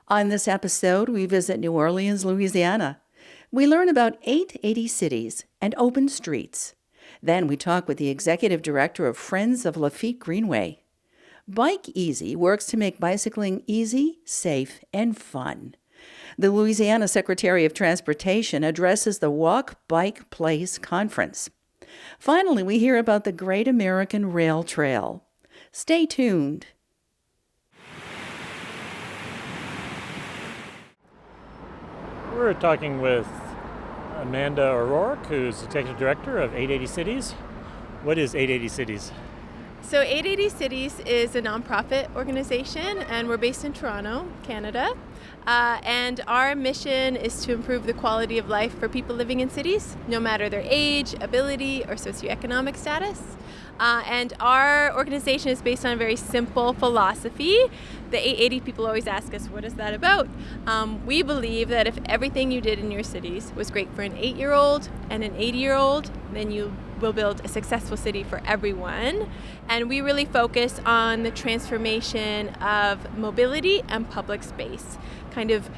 On this episode, we visit New Orleans, Louisiana. We learn about 880 cities and open streets. Then we talk with the executive director of Friends of Lafitte Greenway. Bike Easy works to make bicycling easy, safe, and fun. The Louisiana Secretary of Transportation addresses the Walk, Bike, Place conference. Finally, we hear about the Great American Rail Trail. Stay tuned. We're talking with Amanda O'Rourke, who's Executive Director of 880 Cities. What is 880 Cities? So 880 Cities is a nonprofit organization, and we're based in Toronto, Canada. And our mission is to improve the quality of life for people living in cities, no matter their age, ability, or socioeconomic status. And our organization is based on a very simple philosophy. The 880 people always ask us, what is that about? We believe that if everything you did in your cities was great for an 8-year-old and an 80-year-old, then you will build a successful city for everyone. And we really focus on the transformation of mobility and public space, kind of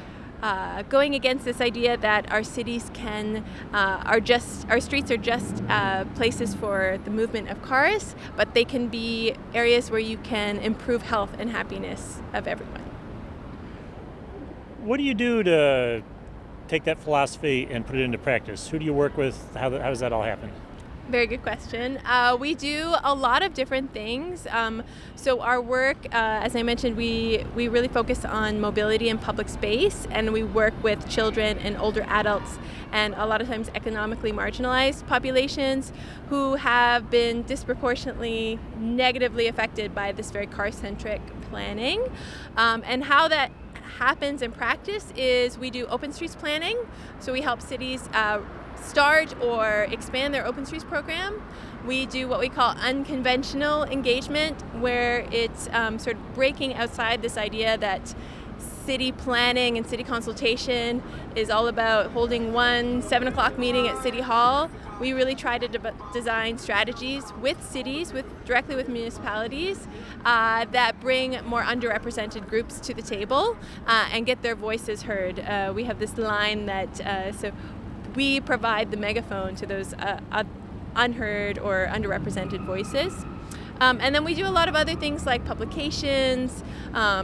going against this idea that our cities our streets are just places for the movement of cars, but they can be areas where you can improve health and happiness of everyone. What do you do to take that philosophy and put it into practice? Who do you work with? How does that all happen? Very good question. We do a lot of different things. So our work, as I mentioned, we really focus on mobility and public space, and we work with children and older adults and a lot of times economically marginalized populations who have been disproportionately negatively affected by this very car-centric planning. And how that happens in practice is we do open streets planning. So we help cities start or expand their open streets program. We do what we call unconventional engagement, where it's sort of breaking outside this idea that city planning and city consultation is all about holding one 7 o'clock meeting at City Hall. We really try to design strategies with cities, directly with municipalities, that bring more underrepresented groups to the table and get their voices heard. We have this line that we provide the megaphone to those unheard or underrepresented voices. And then we do a lot of other things like publications,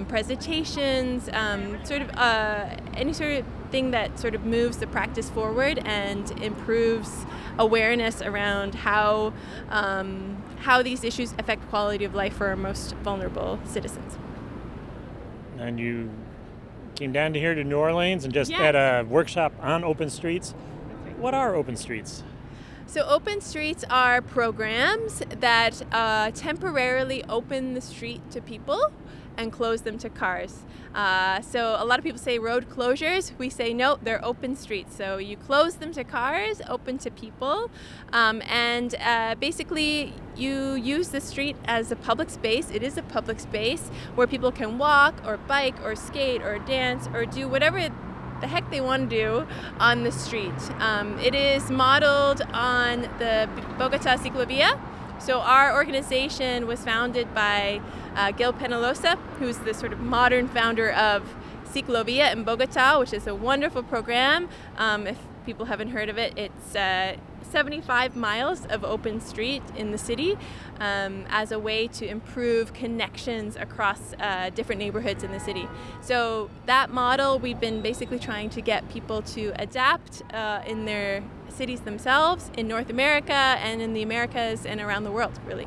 presentations, any sort of thing that sort of moves the practice forward and improves awareness around how these issues affect quality of life for our most vulnerable citizens. And you came down to here to New Orleans and just had a workshop on open streets. What are open streets? So open streets are programs that temporarily open the street to people and close them to cars. So a lot of people say road closures. We say no, they're open streets. So you close them to cars, open to people, and basically you use the street as a public space. It is a public space where people can walk or bike or skate or dance or do whatever the heck they want to do on the street. It is modeled on the Bogota Ciclovia. So our organization was founded by Gil Penalosa, who's the sort of modern founder of Ciclovia in Bogota, which is a wonderful program. If people haven't heard of it, it's 75 miles of open street in the city as a way to improve connections across different neighborhoods in the city. So that model we've been basically trying to get people to adapt in their cities themselves, in North America and in the Americas and around the world, really.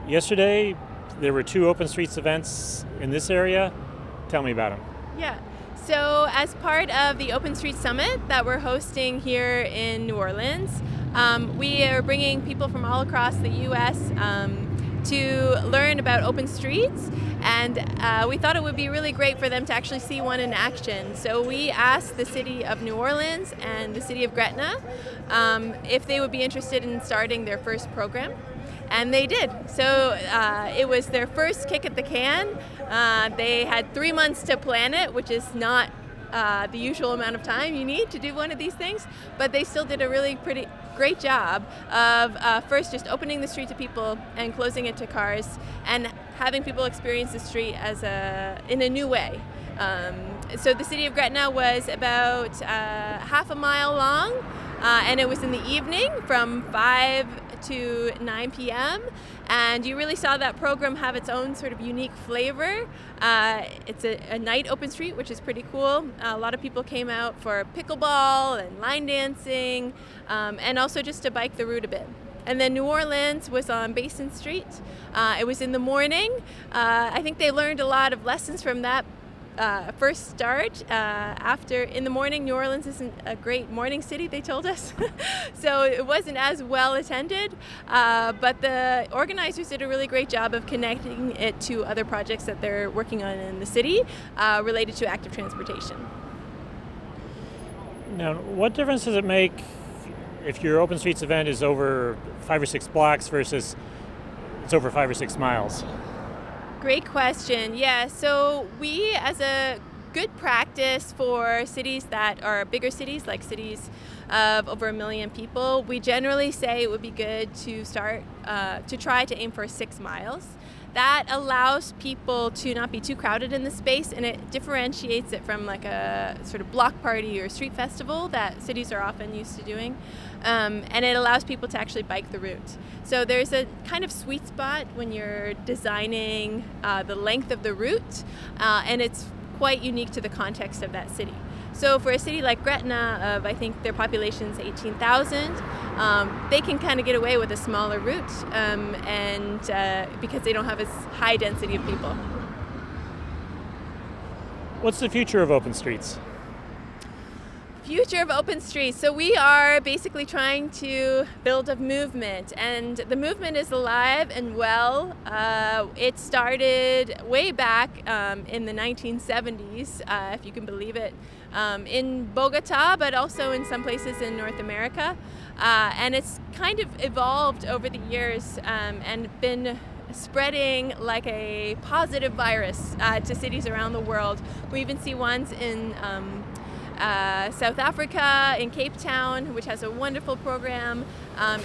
Yesterday, there were 2 open streets events in this area. Tell me about them. Yeah. So as part of the Open Street Summit that we're hosting here in New Orleans, we are bringing people from all across the U.S. To learn about open streets, and we thought it would be really great for them to actually see one in action. So we asked the city of New Orleans and the city of Gretna if they would be interested in starting their first program. And they did. So it was their first kick at the can. They had 3 months to plan it, which is not the usual amount of time you need to do one of these things. But they still did a really pretty great job of first just opening the street to people and closing it to cars and having people experience the street as in a new way. So the city of Gretna was about half a mile long, and it was in the evening from 5 to 9 p.m. And you really saw that program have its own sort of unique flavor. It's a night open street, which is pretty cool. A lot of people came out for pickleball and line dancing, and also just to bike the route a bit. And then New Orleans was on Basin Street. It was in the morning. I think they learned a lot of lessons from that first start. After in the morning, New Orleans isn't a great morning city, they told us. So it wasn't as well attended, but the organizers did a really great job of connecting it to other projects that they're working on in the city related to active transportation. Now, what difference does it make if your open streets event is over 5 or 6 blocks versus it's over 5 or 6 miles? Great question. Yeah, so we, as a good practice for cities that are bigger cities, like cities of over 1 million people, we generally say it would be good to start to try to aim for 6 miles. That allows people to not be too crowded in the space, and it differentiates it from like a sort of block party or street festival that cities are often used to doing. And it allows people to actually bike the route. So there's a kind of sweet spot when you're designing the length of the route, and it's quite unique to the context of that city. So for a city like Gretna, I think their population's 18,000, they can kind of get away with a smaller route, and because they don't have as high density of people. What's the future of open streets? Future of open streets. So we are basically trying to build a movement, and the movement is alive and well. It started way back in the 1970s, if you can believe it, in Bogota, but also in some places in North America. And it's kind of evolved over the years and been spreading like a positive virus to cities around the world. We even see ones in South Africa, in Cape Town, which has a wonderful program,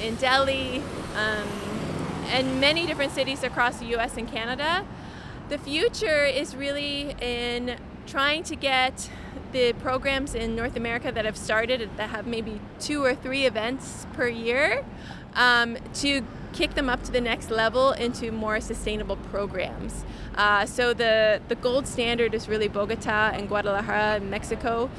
in Delhi, and many different cities across the US and Canada. The future is really in trying to get the programs in North America that have started, that have maybe 2 or 3 events per year, to kick them up to the next level into more sustainable programs. So the gold standard is really Bogota and Guadalajara in Mexico,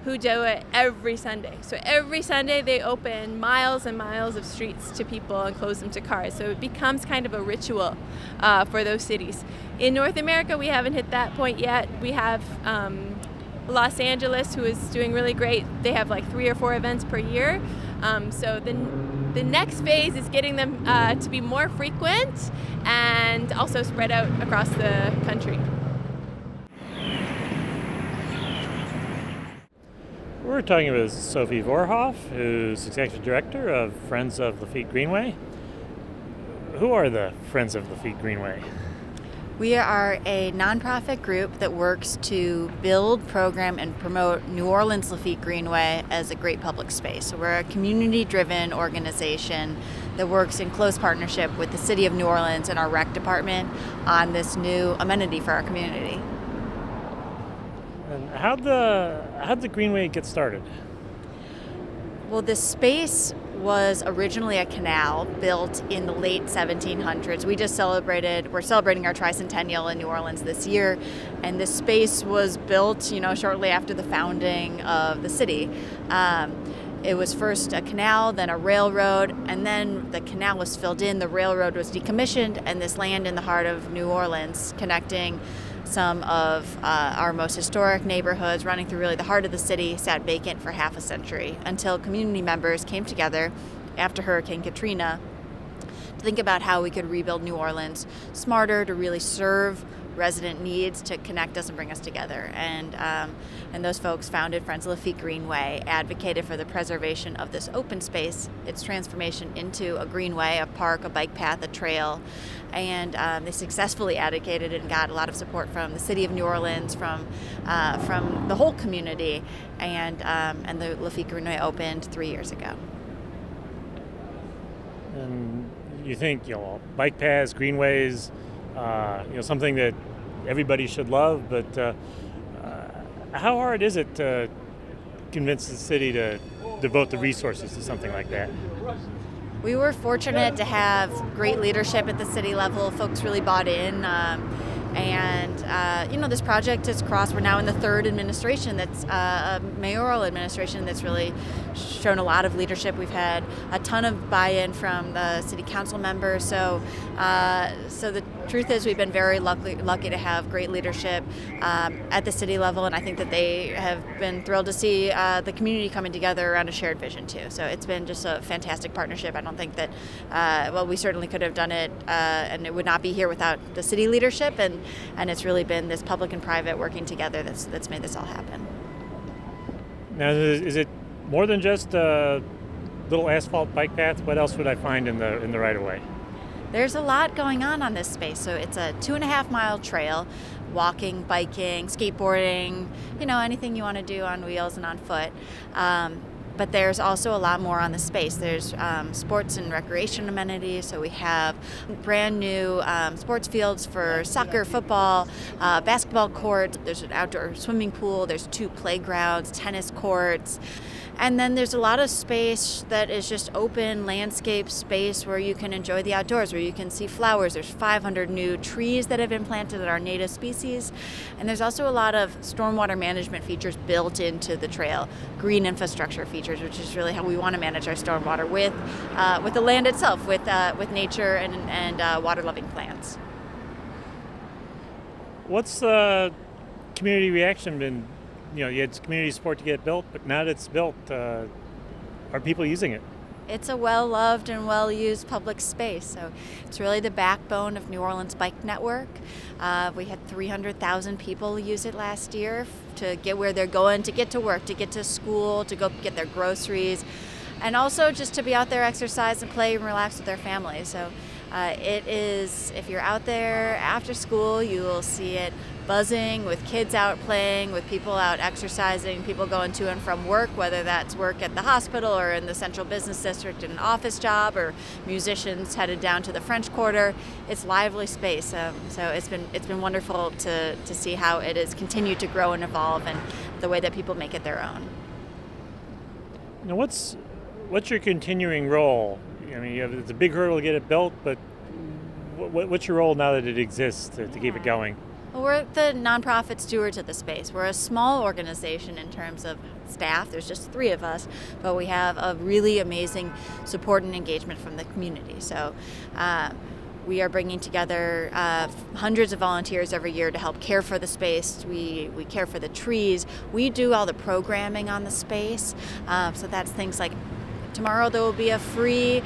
who do it every Sunday. So every Sunday they open miles and miles of streets to people and close them to cars. So it becomes kind of a ritual for those cities. In North America, we haven't hit that point yet. We have Los Angeles, who is doing really great. They have like 3 or 4 events per year. So the next phase is getting them to be more frequent and also spread out across the country. We're talking with Sophie Vorhoff, who's Executive Director of Friends of Lafitte Greenway. Who are the Friends of Lafitte Greenway? We are a nonprofit group that works to build, program, and promote New Orleans Lafitte Greenway as a great public space. So we're a community-driven organization that works in close partnership with the City of New Orleans and our rec department on this new amenity for our community. And how'd the Greenway get started? Well, this space was originally a canal built in the late 1700s. We're celebrating our tricentennial in New Orleans this year, and this space was built, shortly after the founding of the city. It was first a canal, then a railroad, and then the canal was filled in, the railroad was decommissioned, and this land in the heart of New Orleans, connecting some of our most historic neighborhoods, running through really the heart of the city, sat vacant for half a century until community members came together after Hurricane Katrina to think about how we could rebuild New Orleans smarter, to really serve resident needs, to connect us and bring us together. And those folks founded Friends of Lafitte Greenway, advocated for the preservation of this open space, its transformation into a greenway, a park, a bike path, a trail. And they successfully advocated and got a lot of support from the City of New Orleans, from the whole community, and the Lafitte Greenway opened 3 years ago. And you think, bike paths, greenways, something that everybody should love, but How hard is it to convince the city to devote the resources to something like that? We were fortunate to have great leadership at the city level. Folks really bought in. This project has crossed. We're now in the third administration that's a mayoral administration that's really shown a lot of leadership. We've had a ton of buy-in from the city council members. So the truth is we've been very lucky to have great leadership at the city level, and I think that they have been thrilled to see the community coming together around a shared vision too. So it's been just a fantastic partnership. I don't think that, we certainly could have done it, and it would not be here without the city leadership, and it's really been this public and private working together that's made this all happen. Now, is it more than just a little asphalt bike path? What else would I find in the right-of-way? There's a lot going on this space. So it's a 2.5-mile trail, walking, biking, skateboarding, anything you want to do on wheels and on foot. But there's also a lot more on the space. There's sports and recreation amenities. So we have brand new sports fields for soccer, football, basketball courts. There's an outdoor swimming pool. There's 2 playgrounds, tennis courts. And then there's a lot of space that is just open landscape space where you can enjoy the outdoors, where you can see flowers. There's 500 new trees that have been planted that are native species. And there's also a lot of stormwater management features built into the trail, green infrastructure features, which is really how we want to manage our stormwater with the land itself, with nature and water-loving plants. What's the community reaction been? You had community support to get it built, but now that it's built, are people using it? It's a well-loved and well-used public space, so it's really the backbone of New Orleans Bike Network. We had 300,000 people use it last year to get where they're going, to get to work, to get to school, to go get their groceries, and also just to be out there, exercise and play and relax with their families. So it is, if you're out there after school, you will see it buzzing with kids out playing, with people out exercising, people going to and from work, whether that's work at the hospital or in the central business district in an office job, or musicians headed down to the French Quarter. It's lively space, so it's been wonderful to see how it has continued to grow and evolve, and the way that people make it their own. Now, what's your continuing role? I mean, it's a big hurdle to get it built, but what's your role now that it exists to keep it going? Well, we're the nonprofit stewards of the space. We're a small organization in terms of staff. There's just 3 of us, but we have a really amazing support and engagement from the community. So we are bringing together hundreds of volunteers every year to help care for the space. We care for the trees. We do all the programming on the space. So that's things like tomorrow there will be a free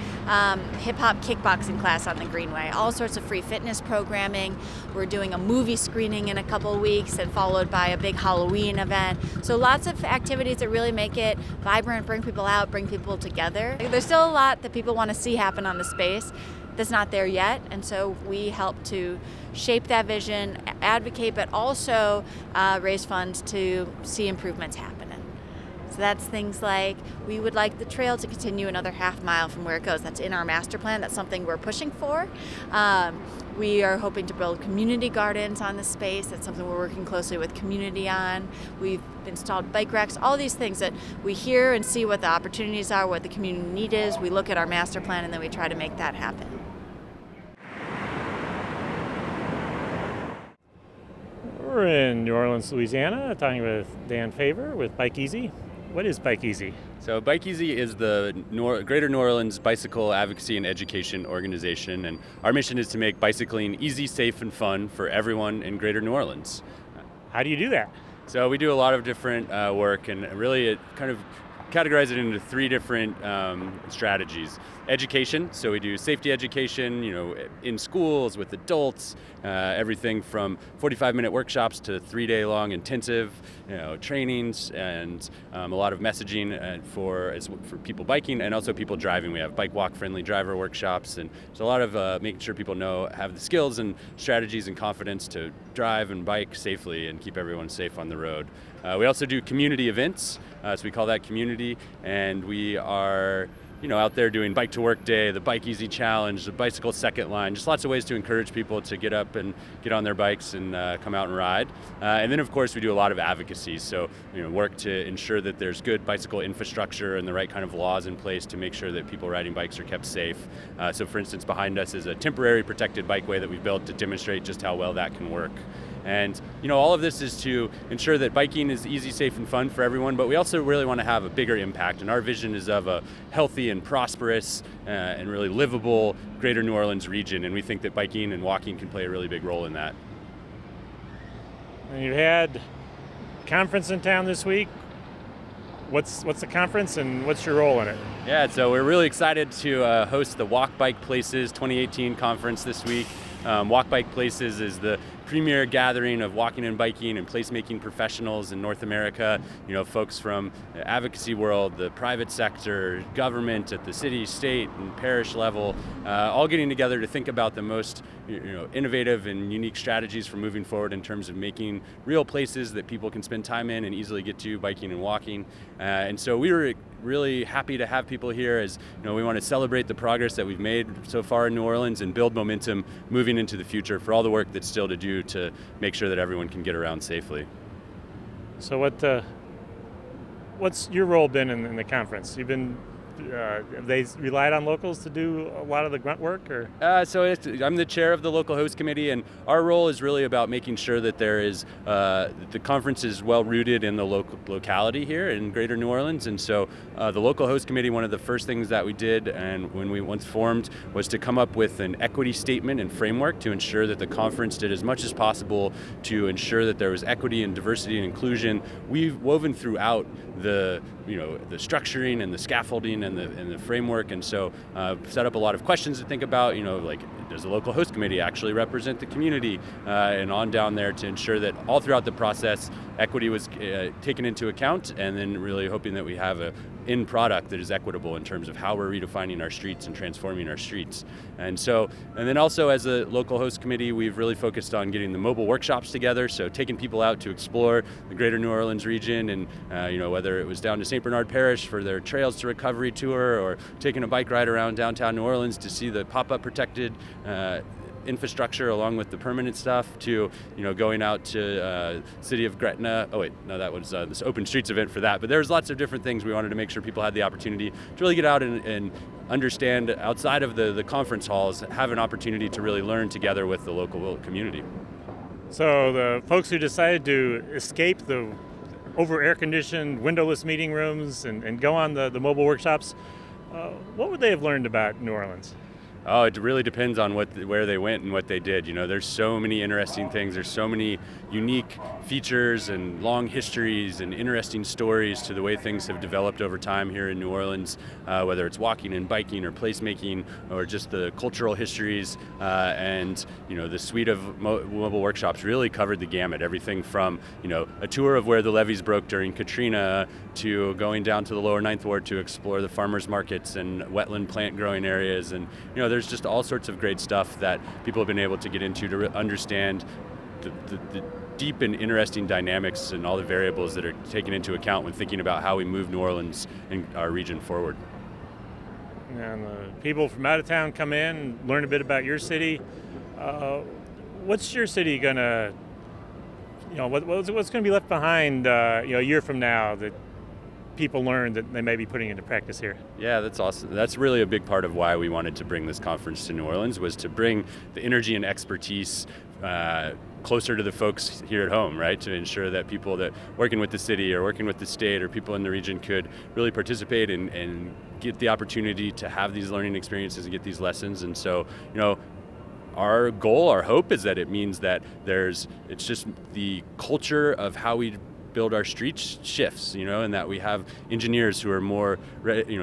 hip-hop kickboxing class on the Greenway, all sorts of free fitness programming. We're doing a movie screening in a couple of weeks, and followed by a big Halloween event. So lots of activities that really make it vibrant, bring people out, bring people together. There's still a lot that people want to see happen on the space that's not there yet, and so we help to shape that vision, advocate, but also raise funds to see improvements happening. So that's things like, we would like the trail to continue another half-mile from where it goes. That's in our master plan. That's something we're pushing for. We are hoping to build community gardens on the space. That's something we're working closely with community on. We've installed bike racks, all these things that we hear and see what the opportunities are, what the community need is. We look at our master plan, and then we try to make that happen. We're in New Orleans, Louisiana, talking with Dan Favor with Bike Easy. What is Bike Easy? So Bike Easy is the Greater New Orleans Bicycle Advocacy and Education Organization, and our mission is to make bicycling easy, safe, and fun for everyone in Greater New Orleans. How do you do that? So we do a lot of different work, and really it kind of categorize it into 3 different strategies. Education, so we do safety education, in schools with adults, everything from 45-minute workshops to 3-day-long intensive, trainings, and a lot of messaging for people biking and also people driving. We have bike walk-friendly driver workshops, and there's a lot of making sure people have the skills and strategies and confidence to drive and bike safely and keep everyone safe on the road. We also do community events, so we call that community, and we are out there doing Bike to Work Day, the Bike Easy Challenge, the Bicycle Second Line, just lots of ways to encourage people to get up and get on their bikes and come out and ride. And then, of course, we do a lot of advocacy. So, work to ensure that there's good bicycle infrastructure and the right kind of laws in place to make sure that people riding bikes are kept safe. So, for instance, behind us is a temporary protected bikeway that we've built to demonstrate just how well that can work. And, all of this is to ensure that biking is easy, safe, and fun for everyone, but we also really want to have a bigger impact. And our vision is of a healthy and prosperous and really livable greater New Orleans region. And we think that biking and walking can play a really big role in that. And you had a conference in town this week. What's the conference and what's your role in it? Yeah, so we're really excited to host the Walk Bike Places 2018 conference this week. Walk Bike Places is the premier gathering of walking and biking and placemaking professionals in North America. Folks from the advocacy world, the private sector, government at the city, state, and parish level, all getting together to think about the most innovative and unique strategies for moving forward in terms of making real places that people can spend time in and easily get to biking and walking. And so we were really happy to have people here as we want to celebrate the progress that we've made so far in New Orleans and build momentum moving into the future for all the work that's still to do to make sure that everyone can get around safely. So what's your role been in the conference? You've been have they relied on locals to do a lot of the grunt work, or? I'm the chair of the local host committee, and our role is really about making sure that there is the conference is well rooted in the locality here in Greater New Orleans. And so the local host committee, one of the first things that we did, and when we once formed, was to come up with an equity statement and framework to ensure that the conference did as much as possible to ensure that there was equity and diversity and inclusion. We've woven throughout the structuring and the scaffolding and the framework, and so set up a lot of questions to think about, like, does the local host committee actually represent the community, and on down there to ensure that all throughout the process equity was taken into account, and then really hoping that we have a end product that is equitable in terms of how we're redefining our streets and transforming our streets. And then also as a local host committee, we've really focused on getting the mobile workshops together, so taking people out to explore the Greater New Orleans region, and whether it was down to St. Bernard Parish for their Trails to Recovery tour, or taking a bike ride around downtown New Orleans to see the pop-up protected infrastructure along with the permanent stuff, to going out to City of Gretna. Oh wait, no, that was this Open Streets event for that. But there's lots of different things we wanted to make sure people had the opportunity to really get out and understand outside of the conference halls, have an opportunity to really learn together with the local community. So the folks who decided to escape the over air-conditioned, windowless meeting rooms and go on the mobile workshops, what would they have learned about New Orleans? Oh, it really depends on where they went and what they did. There's so many interesting things. There's so many unique features and long histories and interesting stories to the way things have developed over time here in New Orleans, whether it's walking and biking or placemaking or just the cultural histories. And the suite of mobile workshops really covered the gamut. Everything from a tour of where the levees broke during Katrina to going down to the lower Ninth Ward to explore the farmers markets and wetland plant growing areas. And there's just all sorts of great stuff that people have been able to get into to understand the deep and interesting dynamics and all the variables that are taken into account when thinking about how we move New Orleans and our region forward. And the people from out of town come in and learn a bit about your city. What's your city gonna, what's going to be left behind, a year from now that people learn that they may be putting into practice here? Yeah, that's awesome. That's really a big part of why we wanted to bring this conference to New Orleans, was to bring the energy and expertise closer to the folks here at home, right? To ensure that people that working with the city or working with the state or people in the region could really participate and get the opportunity to have these learning experiences and get these lessons. And so, our goal, our hope is that it means that it's just the culture of how we build our streets shifts, and that we have engineers who are more,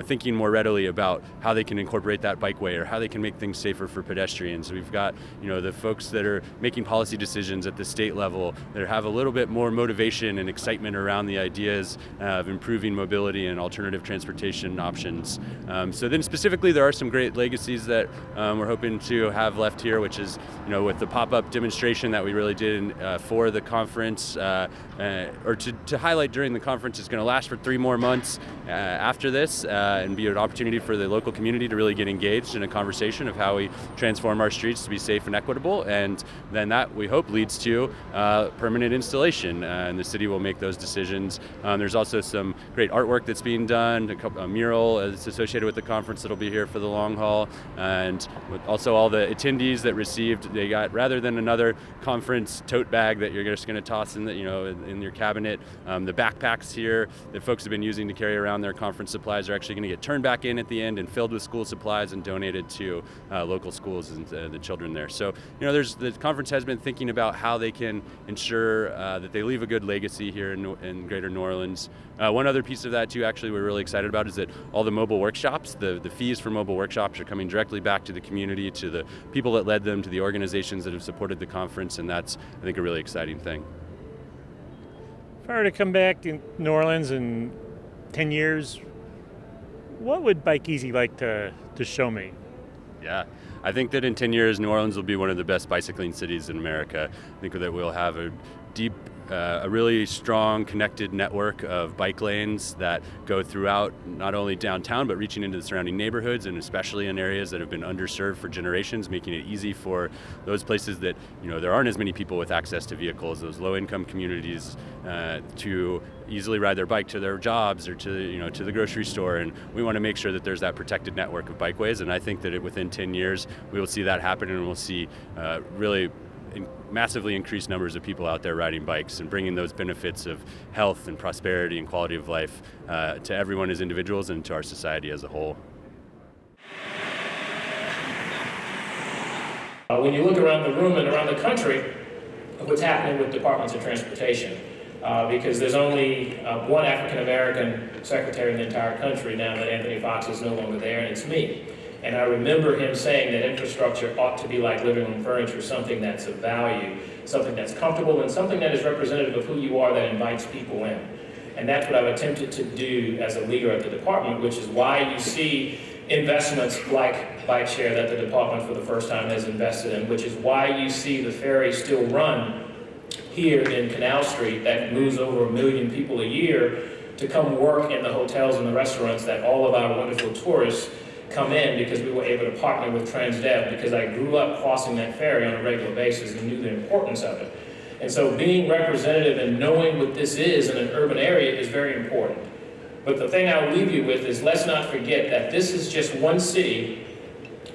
thinking more readily about how they can incorporate that bikeway or how they can make things safer for pedestrians. We've got, the folks that are making policy decisions at the state level that have a little bit more motivation and excitement around the ideas of improving mobility and alternative transportation options. So then specifically, there are some great legacies that we're hoping to have left here, which is, with the pop-up demonstration that we really did for the conference, or to highlight during the conference. It's going to last for 3 more months after this and be an opportunity for the local community to really get engaged in a conversation of how we transform our streets to be safe and equitable, and then that, we hope, leads to permanent installation, and the city will make those decisions. There's also some great artwork that's being done, a mural that's associated with the conference that'll be here for the long haul, and also all the attendees that received, they got, rather than another conference tote bag that you're just going to toss in in your cabinet, the backpacks here that folks have been using to carry around their conference supplies are actually going to get turned back in at the end and filled with school supplies and donated to local schools and the children there. So the conference has been thinking about how they can ensure that they leave a good legacy here in Greater New Orleans. One other piece of that too, actually, we're really excited about is that all the mobile workshops, the fees for mobile workshops are coming directly back to the community, to the people that led them, to the organizations that have supported the conference, and that's, I think, a really exciting thing. If I were to come back to New Orleans in 10 years, what would Bike Easy like to show me? Yeah, I think that in 10 years, New Orleans will be one of the best bicycling cities in America. I think that we'll have a really strong connected network of bike lanes that go throughout not only downtown but reaching into the surrounding neighborhoods, and especially in areas that have been underserved for generations, making it easy for those places that there aren't as many people with access to vehicles, those low-income communities, to easily ride their bike to their jobs or to the grocery store. And we want to make sure that there's that protected network of bikeways, and I think that within 10 years we will see that happen, and we'll see really massively increased numbers of people out there riding bikes and bringing those benefits of health and prosperity and quality of life to everyone as individuals and to our society as a whole. When you look around the room and around the country, what's happening with departments of transportation, because there's only one African American secretary in the entire country now that Anthony Fox is no longer there, and it's me. And I remember him saying that infrastructure ought to be like living room furniture, something that's of value, something that's comfortable, and something that is representative of who you are, that invites people in. And that's what I've attempted to do as a leader at the department, which is why you see investments like bike share that the department for the first time has invested in, which is why you see the ferry still run here in Canal Street that moves over 1 million people a year to come work in the hotels and the restaurants that all of our wonderful tourists come in, because we were able to partner with TransDev, because I grew up crossing that ferry on a regular basis and knew the importance of it. And so being representative and knowing what this is in an urban area is very important. But the thing I'll leave you with is, let's not forget that this is just one city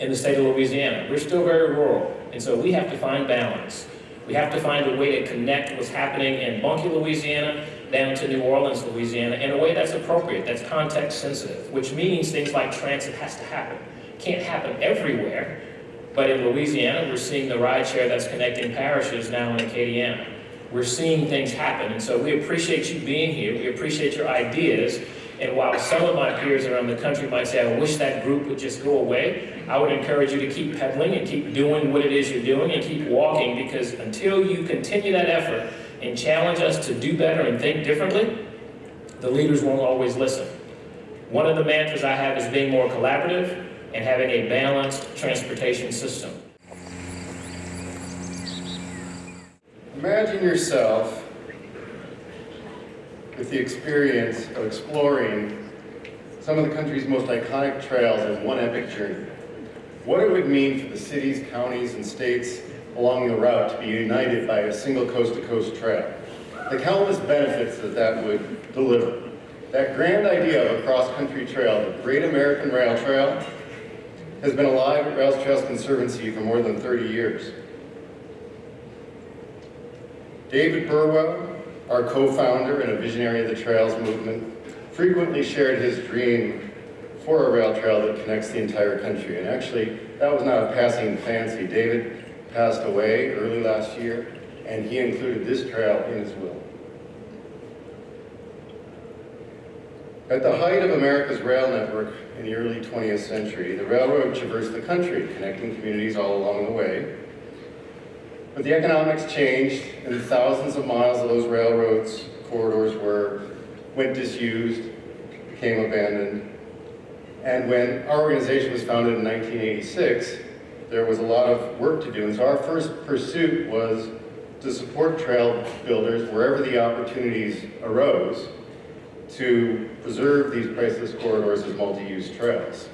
in the state of Louisiana. We're still very rural, and so we have to find balance. We have to find a way to connect what's happening in Bunkie, Louisiana, down to New Orleans, Louisiana, in a way that's appropriate, that's context sensitive, which means things like transit has to happen. Can't happen everywhere, but in Louisiana, we're seeing the rideshare that's connecting parishes now in Acadiana. We're seeing things happen, and so we appreciate you being here. We appreciate your ideas, and while some of my peers around the country might say, I wish that group would just go away, I would encourage you to keep pedaling and keep doing what it is you're doing and keep walking, because until you continue that effort and challenge us to do better and think differently, the leaders won't always listen. One of the mantras I have is being more collaborative and having a balanced transportation system. Imagine yourself with the experience of exploring some of the country's most iconic trails in one epic journey. What it would mean for the cities, counties, and states along the route to be united by a single coast-to-coast trail. The countless benefits that would deliver. That grand idea of a cross-country trail, the Great American Rail Trail, has been alive at Rail Trails Conservancy for more than 30 years. David Burwell, our co-founder and a visionary of the trails movement, frequently shared his dream for a rail trail that connects the entire country. And actually, that was not a passing fancy. David passed away early last year, and he included this trail in his will. At the height of America's rail network in the early 20th century, the railroad traversed the country, connecting communities all along the way. But the economics changed, and thousands of miles of those railroads corridors went disused, became abandoned. And when our organization was founded in 1986, there was a lot of work to do. And so our first pursuit was to to support trail builders wherever the opportunities arose to preserve these priceless corridors as multi-use trails.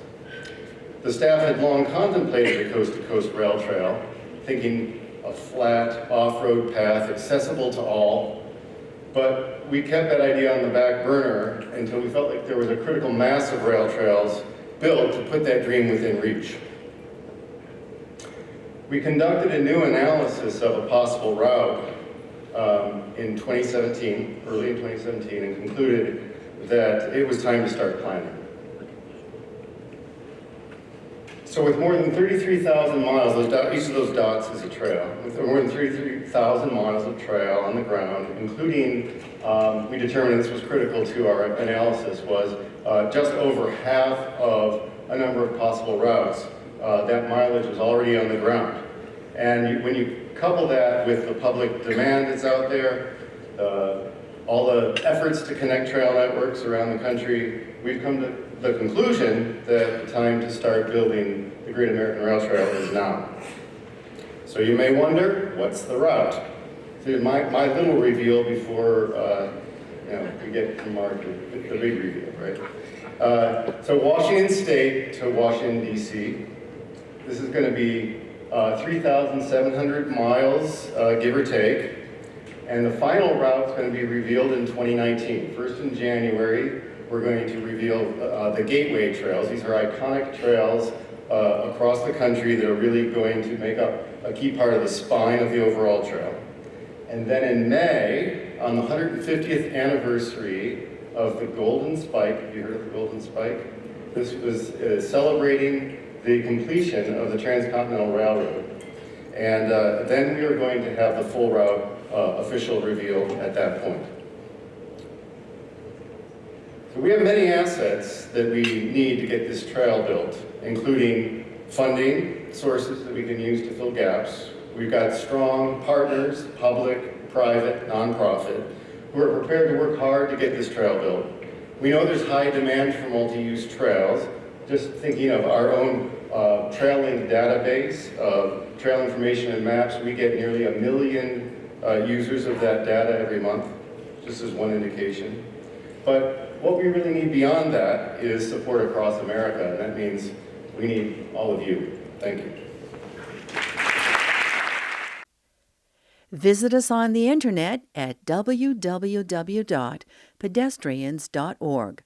The staff had long contemplated a coast-to-coast rail trail, thinking a flat off-road path accessible to all, but we kept that idea on the back burner until we felt like there was a critical mass of rail trails built to put that dream within reach. We conducted a new analysis of a possible route in 2017, early in 2017, and concluded that it was time to start planning. So with more than 33,000 miles, each of those dots is a trail. With more than 33,000 miles of trail on the ground, including, we determined this was critical to our analysis, was just over half of a number of possible routes. That mileage was already on the ground. And when you couple that with the public demand that's out there, all the efforts to connect trail networks around the country, we've come to the conclusion that the time to start building the Great American Rail Trail is now. So you may wonder, what's the route? So my little reveal before we get to Mark, the big reveal, right? So Washington State to Washington, D.C. This is going to be 3,700 miles, give or take. And the final route is going to be revealed in 2019. First in January, we're going to reveal the Gateway Trails. These are iconic trails across the country that are really going to make up a key part of the spine of the overall trail. And then in May, on the 150th anniversary of the Golden Spike, have you heard of the Golden Spike? This was celebrating the completion of the Transcontinental Railroad. And then we are going to have the full route official reveal at that point. So we have many assets that we need to get this trail built, including funding sources that we can use to fill gaps. We've got strong partners, public, private, nonprofit, who are prepared to work hard to get this trail built. We know there's high demand for multi-use trails. Just thinking of our own TrailLink database of trail information and maps, we get nearly 1 million users of that data every month, just as one indication. But what we really need beyond that is support across America, and that means we need all of you. Thank you. Visit us on the internet at www.pedestrians.org.